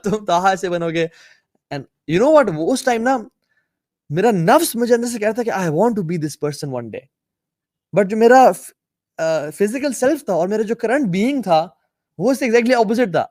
تم طٰہٰ سے بنو گے. اینڈ یو نو واٹ, وہ اس ٹائم نا میرا نفس مجھے اندر سے کہتا کہ I want to be this person one day, but جو میرا فزیکل سیلف تھا اور میرا جو کرنٹ بینگ تھا وہ اس سے ایگزیکٹلی اپوزٹ تھا.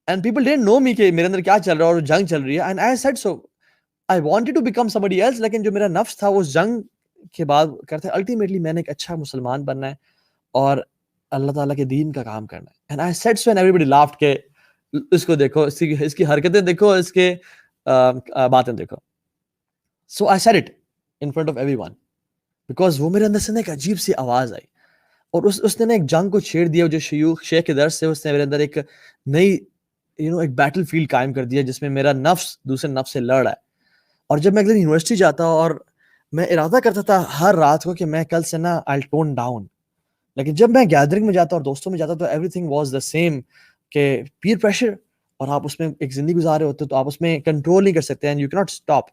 اینڈ پیپل ڈidn't know me کہ میرے اندر کیا چل رہا ہے اور جنگ چل رہی ہے. And I said so I wanted to become somebody else, لیکن جو میرا نفس تھا وہ اس جنگ کے بعد کرتا ہے الٹیمیٹلی میں نے ایک اچھا مسلمان بننا ہے اور اللہ تعالیٰ کے دین کا کام کرنا ہے. And I said so and everybody laughed کہ اس کو دیکھو, اس کی حرکتیں دیکھو, اس کے باتیں دیکھو. So I said it in front of everyone because وہ میرے اندر سے ایک عجیب سی آواز آئی اور اس نے ایک جنگ کو چھیڑ دیا جو شیخ کے درس سے اس نے میرے اندر ایک نئی ایک بیٹل فیلڈ قائم کر دیا جس میں میرا نفس دوسرے نفس سے لڑ رہا ہے. اور جب میں اگلے دن یونیورسٹی جاتا اور میں ارادہ کرتا تھا ہر رات کو کہ میں کل سے نا آئی ٹون ڈاؤن, لیکن جب میں گیدرنگ میں جاتا اور دوستوں میں جاتا تو every thing was the same کہ پیئر پریشر, اور آپ اس میں ایک زندگی گزار رہے ہوتے تو آپ اس میں کنٹرول نہیں کر سکتے اینڈ یو کی ناٹ اسٹاپ.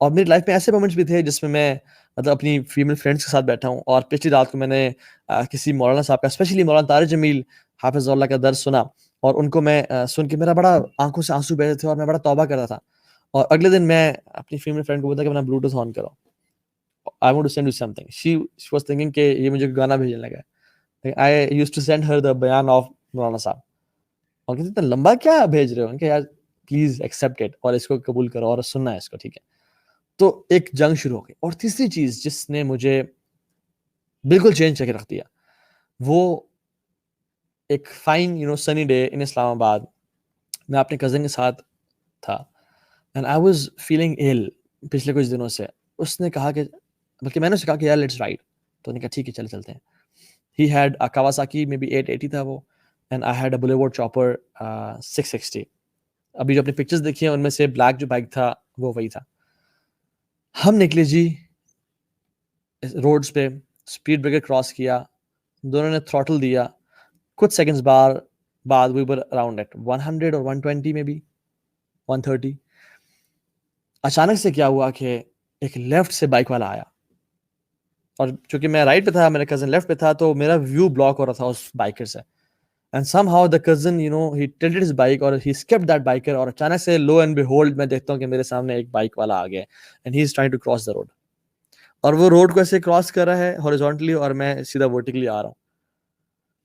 اور میری لائف میں ایسے مومنٹس بھی تھے جس میں میں مطلب اپنی فیمیل فرینڈس کے ساتھ بیٹھا ہوں, اور پچھلی رات کو میں نے کسی مولانا صاحب کا, اسپیشلی مولانا طارق جمیل حافظ اللہ کا درس سنا, اور ان کو میں سن کے میرا بڑا آنکھوں سے آنسو بہہ رہے تھے اور میں بڑا توبہ کر رہا تھا. اور اگلے دن میں اپنی فیمیل فرینڈ کو بولا کہ اپنا بلوٹوتھ آن کرو, I want to send you something. She was thinking کہ یہ مجھے گانا بھیجنے لگا ہے. I used to send her the بیان of مولانا صاحب, اور کہتے اتنا لمبا کیا بھیج رہے ہو کہ یار پلیز ایکسیپٹ اٹ اور اس کو قبول کرو اور سننا ہے اس کو, ٹھیک ہے. تو ایک جنگ شروع ہو گئی. اور تیسری چیز جس نے مجھے بالکل چینج کر کے رکھ دیا, وہ ایک فائن سنی ڈے ان اسلام آباد, میں اپنے کزن کے ساتھ تھا and I was feeling ill پچھلے کچھ دنوں سے. اس نے کہا کہ بلکہ میں نے اسے کہا کہ یار لیٹس رائڈ, تو نے کہا ٹھیک ہے چلتے ہیں. He had a Kawasaki maybe 880 تھا وہ, and I had a Boulevard Chopper 660. ابھی جو اپنی پکچرز دیکھی ہیں ان میں سے بلیک جو بائک تھا وہ وہی تھا. ہم نکلے جی روڈز پہ, اسپیڈ بریکر کراس کیا, دونوں نے تھروٹل دیا, کچھ سیکنڈز بعد we were around at 100 or 120 maybe 130. اچانک سے کیا ہوا کہ ایک لیفٹ سے بائک والا آیا, اور چونکہ میں رائٹ پہ تھا, میرا کزن لیفٹ پہ تھا, تو میرا ویو بلاک ہو رہا تھا اس بائکر سے. And some how the cousin he tilted his bike اور he skipped that biker, اور اچانک سے لو اینڈ behold میں دیکھتا ہوں کہ میرے سامنے ایک بائک والا آ گیا and he is trying to cross the road. اور وہ روڈ کو ایسے کراس کر رہا ہے horizontally اور میں سیدھا vertically آ رہا ہوں.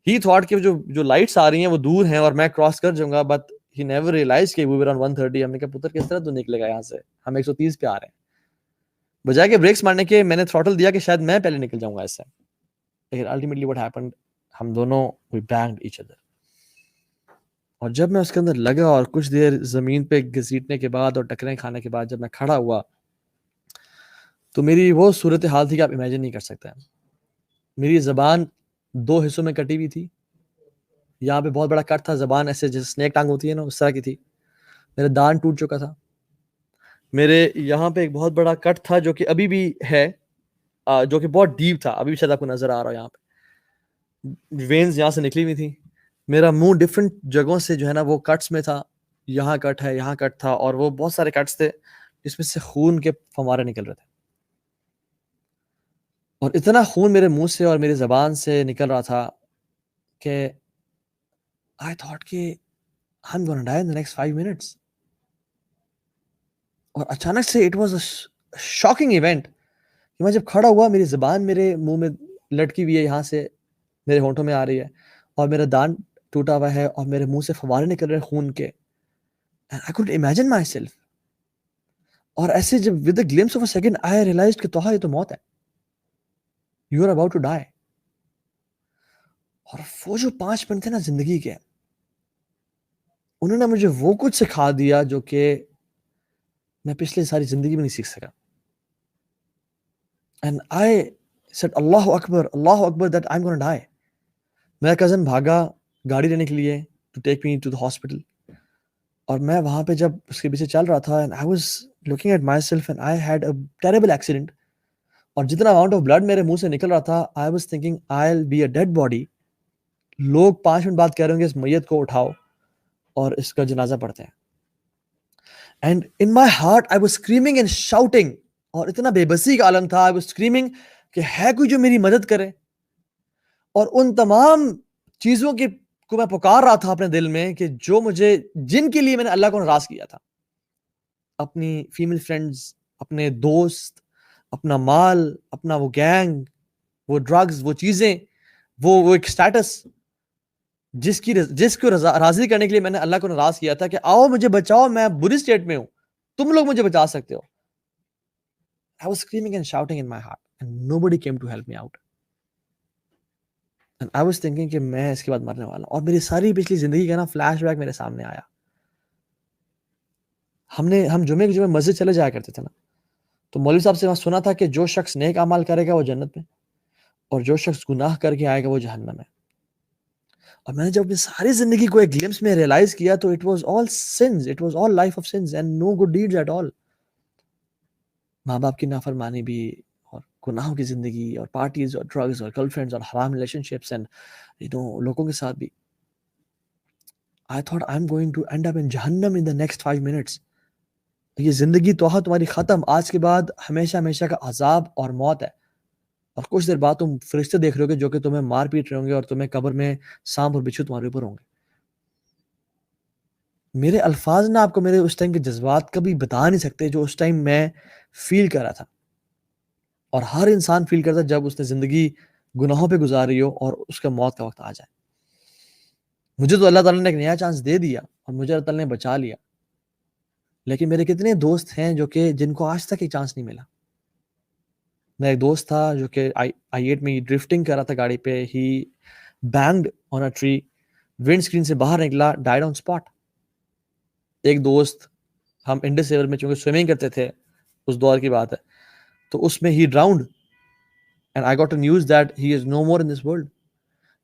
He thought کہ جو لائٹس آ رہی ہیں وہ دور ہیں اور میں کراس کر جاؤں گا, but he never realized کہ we were on 130. ہم نے کہا پتر کس طرح تو نکلے گا یہاں سے, ہم 130 پہ آ رہے ہیں. بجائے کہ بریکس مارنے کے میں نے تھروٹل دیا کہ شاید میں پہلے نکل جاؤں گا اس سے, لیکن الٹیمیٹلی what happened, ہم دونوں we banged each other. اور جب میں اس کے اندر لگا اور کچھ دیر زمین پہ گھسیٹنے کے بعد اور ٹکریں کھانے کے بعد جب میں کھڑا ہوا, تو میری وہ صورتحال تھی کہ آپ امیجن نہیں کر سکتے. میری زبان 2 حصوں میں کٹی ہوئی تھی, یہاں پہ بہت بڑا کٹ تھا, زبان ایسے جیسے اسنیک ٹانگ ہوتی ہے نا اس طرح کی تھی. میرا دان ٹوٹ چکا تھا, میرے یہاں پہ ایک بہت بڑا کٹ تھا جو کہ ابھی بھی ہے, جو کہ بہت ڈیپ تھا, ابھی بھی شاید آپ کو نظر آ رہا ہے, یہاں پہ وینز یہاں سے نکلی ہوئی تھی. میرا منہ ڈفرینٹ جگہوں سے جو ہے نا وہ کٹس میں تھا, یہاں کٹ ہے, یہاں کٹ تھا, اور وہ بہت سارے کٹس تھے جس میں سے خون کے فوارے نکل رہے تھے. اور اتنا خون میرے منہ سے اور میری زبان سے نکل رہا تھا کہ I thought کہ I'm gonna die in the next 5 minutes. اور اچانک سے it was a shocking event کہ میں جب کھڑا ہوا, میری زبان میرے منہ میں لٹکی ہوئی ہے, یہاں سے میرے ہونٹوں میں آ رہی ہے, اور میرا دان ٹوٹا ہوا ہے, اور میرے منہ سے فوارے نکل رہے خون کے. And I couldn't imagine myself. اور ایسے جب with a glimpse of a second I realized کہ توہا یہ تو موت ہے, you are about to die. اور وہ جو 5 منٹ تھے نا زندگی کے, انہوں نے مجھے وہ کچھ سکھا دیا جو کہ میں پچھلے ساری زندگی میں نہیں سیکھ سکا. And I said Allah Akbar that I'm gonna die. میرا کزن بھاگا گاڑی لینے کے لیے to take me to the hospital, اور میں وہاں پہ جب اس کے پیچھے چل رہا تھا and I was looking at myself and I had a terrible accident. اور جتنا amount of blood میرے منہ سے نکل رہا تھا I was thinking I'll be a dead body. لوگ 5 منٹ بعد کہہ رہے ہوں گے اس میت کو اٹھاؤ اور اس کا جنازہ پڑھتے ہیں. And in my heart I was screaming and shouting, اور اتنا بے بسی کا عالم تھا. I was screaming کہ ہے کوئی جو میری مدد کرے, اور ان تمام چیزوں کے کو میں پکار رہا تھا اپنے دل میں کہ جو مجھے جن کے لیے میں نے اللہ کو ناراض کیا تھا, اپنی فیمیل فرینڈز, اپنے دوست, اپنا مال, اپنا وہ گینگ, وہ ڈرگز, وہ چیزیں, وہ ایک سٹیٹس جس کو راضی کرنے کے لیے میں نے اللہ کو ناراض کیا تھا کہ آؤ مجھے بچاؤ, میں بری سٹیٹ میں ہوں, تم لوگ مجھے بچا سکتے ہو. I was screaming and shouting in my heart and nobody came to help me out. And I was thinking کہ میں اس کے بعد مرنے والا ہوں, اور میری ساری پچھلی زندگی کا نا فلیش بیک میرے سامنے آیا. ہم جمعے کے جمعے مسجد چلے جایا کرتے تھے نا, تو مولوی صاحب سے میں سنا تھا کہ جو شخص نیک اعمال کرے گا وہ جنت میں, اور جو شخص گناہ کر کے آئے گا وہ جہنم میں. اور میں نے جب اپنی ساری زندگی کو ایک گلمس میں ریئلائز کیا تو it was all sins, it was all life of sins and no good deeds at all. ماں باپ کی نافرمانی بھی, اور گناہوں کی زندگی, اور پارٹیز, اور ڈرگز, اور گرل فرینڈز, اور حرام ریلیشن شپس, اینڈ لوگوں کے ساتھ بھی. I thought I'm going to end up in Jahannam in the next 5 minutes. یہ زندگی تو تمہاری ختم, آج کے بعد ہمیشہ ہمیشہ کا عذاب اور موت ہے. اور کچھ دیر بعد تم فرشتے دیکھ رہے ہو گے جو کہ تمہیں مار پیٹ رہے ہوں گے, اور تمہیں قبر میں سانپ اور بچھو تمہارے اوپر ہوں گے. میرے الفاظ نے آپ کو میرے اس ٹائم کے جذبات کبھی بتا نہیں سکتے جو اس ٹائم میں فیل کر رہا تھا, اور ہر انسان فیل کرتا جب اس نے زندگی گناہوں پہ گزاری ہو اور اس کا موت کا وقت آ جائے. مجھے تو اللہ تعالیٰ نے ایک نیا چانس دے دیا اور مجھے اللہ تعالیٰ نے بچا لیا, لیکن میرے کتنے دوست ہیں جو کہ جن کو آج تک ایک چانس نہیں ملا. میرا ایک دوست تھا جو کہ I-8 میں ڈرفٹنگ کر رہا تھا گاڑی پہ, ہی بینگڈ آن اے ٹری, ونڈ اسکرین سے باہر نکلا, ڈائیڈ آن اسپاٹ. ایک دوست, ہم انڈس ریور میں چونکہ سوئمنگ کرتے تھے, اس دور کی بات ہے, تو اس میں ہی drowned and I got a news that he is no more in this world.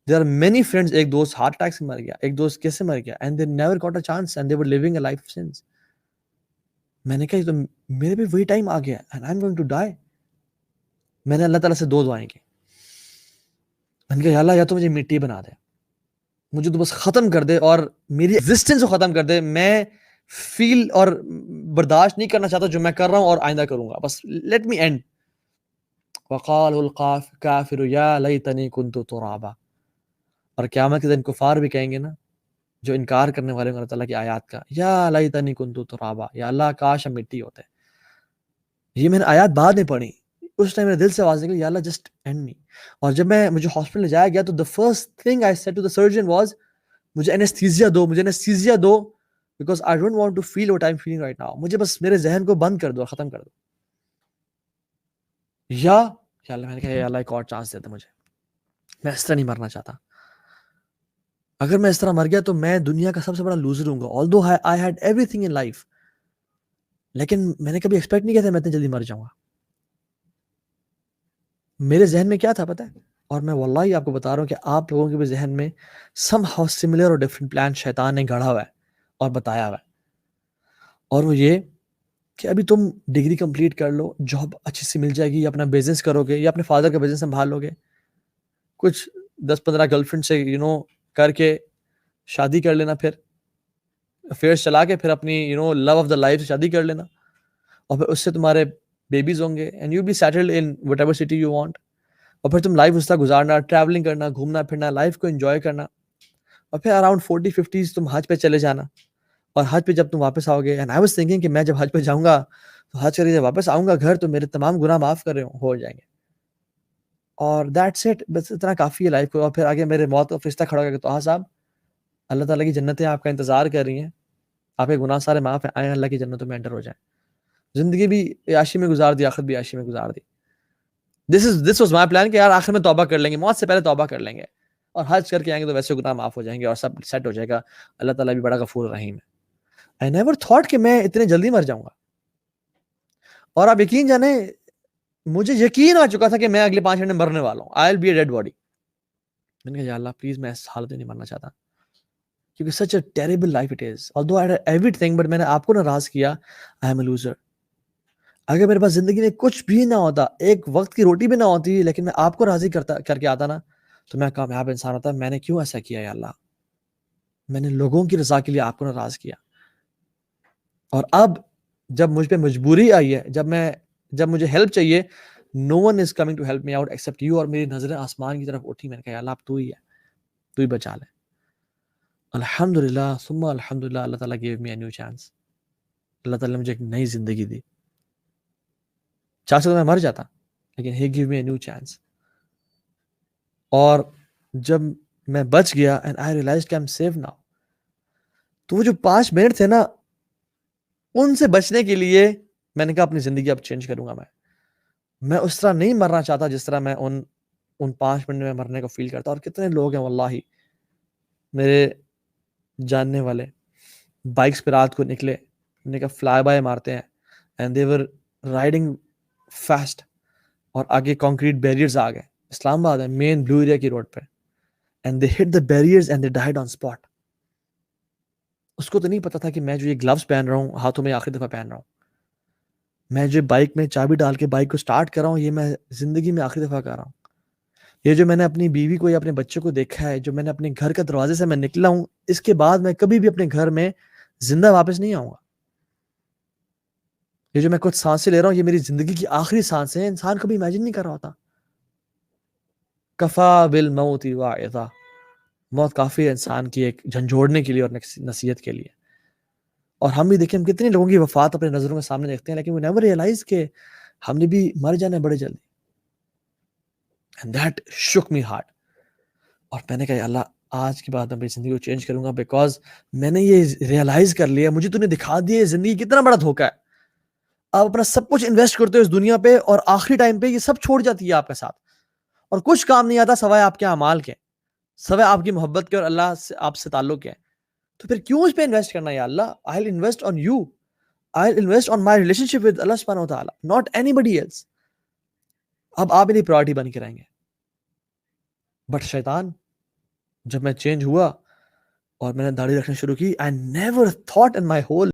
There are many friends, ایک دوست ہارٹ اٹیک سے مر گیا, ایک دوست کیسے مر گیا, and they never got a chance and they were living a life of sense. میں نے کہا تو میرے بھی وہی ٹائم آ گیا and I am going to die. میں نے اللہ تعالیٰ سے 2 دعائیں کی. میں نے کہا یا اللہ, یا تو مجھے مٹی بنا دے, مجھے تو بس ختم کر دے اور میری ایگزسٹنس کو ختم کر دے. میں فیل اور برداشت نہیں کرنا چاہتا جو میں کر رہا ہوں اور آئندہ کروں گا, بس لیٹ می اینڈ. وقال الکافر یا لیتنی کنت ترابا. اور قیامت کے دن کفار بھی کہیں گے نا, جو انکار کرنے والے اللہ تعالیٰ کی آیات کا, یا لیتنی کنت ترابا, یا اللہ کاش ہم مٹی ہوتے. یہ میں نے آیات بعد میں پڑھی, اس ٹائم میرے دل سے آواز نکلی, یا اللہ جسٹ اینڈ می. اور جب مجھے ہاسپٹل لے جایا گیا تو the first thing I said to the surgeon was, مجھے انیستھیزیا دو, مجھے انیستھیزیا دو, because I don't want to feel what I'm feeling right now. مجھے بس میرے ذہن کو بند کر دو اور ختم کر دو. یا اللہ, میں نے کہا یا اللہ ایک اور چانس دے دے مجھے, میں اس طرح نہیں مرنا چاہتا. اگر میں اس طرح مر گیا تو میں دنیا کا سب سے بڑا لوزر ہوں گا. although I had everything in life, لیکن میں نے کبھی ایکسپیکٹ نہیں کیا تھا میں اتنی جلدی مر جاؤں گا. میرے ذہن میں کیا تھا پتہ ہے, اور میں واللہ آپ کو بتا رہا ہوں کہ آپ لوگوں کے بھی ذہن میں سم ہاؤ سملر اور ڈفرینٹ پلان شیطان نے گڑھا ہوا ہے اور بتایا ہوا ہے. اور وہ یہ کہ ابھی تم ڈگری کمپلیٹ کر لو, جاب اچھی سی مل جائے گی, یا اپنا بزنس کرو گے, یا اپنے فادر کا بزنس سنبھال لو گے, کچھ 10-15 گرل فرینڈ سے کر کے شادی کر لینا, پھر افیئرس چلا کے پھر اپنی لو آف دا لائف سے شادی کر لینا, اور پھر اس سے تمہارے بیبیز ہوں گے, and you be settled in whatever city you want. اور پھر تم لائف اس طرح گزارنا, ٹریولنگ کرنا, گھومنا پھرنا, لائف کو انجوائے کرنا, اور پھر اراؤنڈ 40-50 تم حج پہ چلے جانا. اور حج پہ جب تم واپس آؤ گے, اینڈ آئی واز تھنکنگ کہ میں جب حج پہ جاؤں گا تو حج کر کے جب واپس آؤں گا گھر تو میرے تمام گناہ معاف کر رہے ہو جائیں گے, اور دیٹس اٹ, بس اتنا کافی ہے لائف کو. اور پھر آگے میرے موت کا فرشتہ کھڑا ہو گیا, تو صاحب اللہ تعالیٰ کی جنتیں آپ کا انتظار کر رہی ہیں, آپ کے گناہ سارے معاف ہیں, آئیں اللہ کی جنتوں میں انٹر ہو جائیں. زندگی بھی عیاشی میں گزار دی, آخرت بھی عیاشی میں گزار دی. دس واز مائی پلان کہ یار آخر میں توبہ کر لیں گے, موت سے پہلے توبہ کر لیں گے, اور حج کر کے آئیں گے تو ویسے گناہ معاف ہو جائیں گے اور سب سیٹ ہو جائے گا. اللہ تعالیٰ بھی بڑا غفور رحیم ہے. I never thought کہ میں اتنے جلدی مر جاؤں گا. اور آپ یقین جانیں, مجھے یقین آ چکا تھا کہ میں اگلے 5 منٹ میں مرنے والا ہوں. I'll be a dead body. میں نے کہا یا اللہ پلیز میں اس حالت میں نہیں مرنا چاہتا, کیونکہ such a terrible life it is. Although I had everything, but میں نے آپ کو ناراض کیا. I am a loser. اگر میرے پاس زندگی میں کچھ بھی نہ ہوتا, ایک وقت کی روٹی بھی نہ ہوتی, لیکن میں آپ کو راضی کر کے آتا نا, تو میں کامیاب انسان ہوتا. میں نے کیوں ایسا کیا یا اللہ, میں نے لوگوں کی رضا کے لیے آپ کو ناراض کیا. اور اب جب مجھ پہ مجبوری آئی ہے, جب مجھے ہیلپ چاہیے, no one is coming to help me out except you. اور میری نظریں آسمان کی طرف اٹھی, میں نے کہا یا اللہ اب تو ہی ہے, تو ہی بچا لے. الحمدللہ ثم الحمدللہ اللہ تعالیٰ gave me a new chance. اللہ تعالیٰ نے مجھے ایک نئی زندگی دی. چاہ سکتا میں مر جاتا لیکن he gave me a new chance. اور جب میں بچ گیا and I realized کہ I'm safe now, تو وہ جو 5 منٹ تھے نا, ان سے بچنے کے لیے میں نے کہا اپنی زندگی اب چینج کروں گا. میں اس طرح نہیں مرنا چاہتا جس طرح میں ان 5 منٹ میں مرنے کو فیل کرتا. اور کتنے لوگ ہیں واللہ میرے جاننے والے بائکس پہ رات کو نکلے, انہوں نے کہا فلائی بائی مارتے ہیں and they were riding fast, اور آگے کانکریٹ بیریئرز آ گئے. اسلام آباد ہے مین بلو ایریا کی روڈ پہ, and they hit the barriers and they died on spot. اس کو تو نہیں پتا تھا کہ میں جو یہ گلوز پہن رہا ہوں ہاتھوں میں آخری دفعہ پہن رہا ہوں, میں جو بائک میں چابی ڈال کے بائک کو سٹارٹ کر رہا ہوں, یہ میں زندگی میں آخری دفعہ کر رہا ہوں. یہ جو میں نے اپنی بیوی کو یا اپنے بچے کو دیکھا ہے, جو میں نے اپنے گھر کے دروازے سے میں نکلا ہوں, اس کے بعد میں کبھی بھی اپنے گھر میں زندہ واپس نہیں آؤں گا. یہ جو میں کچھ سانسیں لے رہا ہوں یہ میری زندگی کی آخری سانسیں ہیں. انسان کبھی امیجن نہیں کر رہا ہوتا. کفا بالموت واعظا, موت کافی ہے انسان کی ایک جھنجھوڑنے کے لیے اور نصیحت کے لیے. اور ہم بھی دیکھیں ہم کتنے لوگوں کی وفات اپنے نظروں کے سامنے دیکھتے ہیں, لیکن we never realize کہ ہم نے بھی مر جانا ہے بڑے جلدی. And that shook me hard. اور میں نے کہا اللہ آج کے بعد میں اپنی زندگی کو چینج کروں گا, بیکاز میں نے یہ ریئلائز کر لیا, مجھے تو نے دکھا دیا زندگی کتنا بڑا دھوکا ہے. آپ اپنا سب کچھ انویسٹ کرتے ہو اس دنیا پہ, اور آخری ٹائم پہ یہ سب چھوڑ جاتی ہے آپ کے ساتھ, اور کچھ کام نہیں آتا سوائے آپ کے اعمال کے, سوائے آپ کی محبت کے اور اللہ سے آپ سے تعلق کے. تو پھر کیوں اس پہ انویسٹ کرنا ہے یا اللہ؟ I'll invest on you. I'll invest on my relationship with Allah subhanahu wa ta'ala, not anybody else. اب آپ میری پرائورٹی بن کے رہیں گے. بٹ شیطان, جب میں چینج ہوا اور میں نے داڑھی رکھنا شروع کی, I never thought in my whole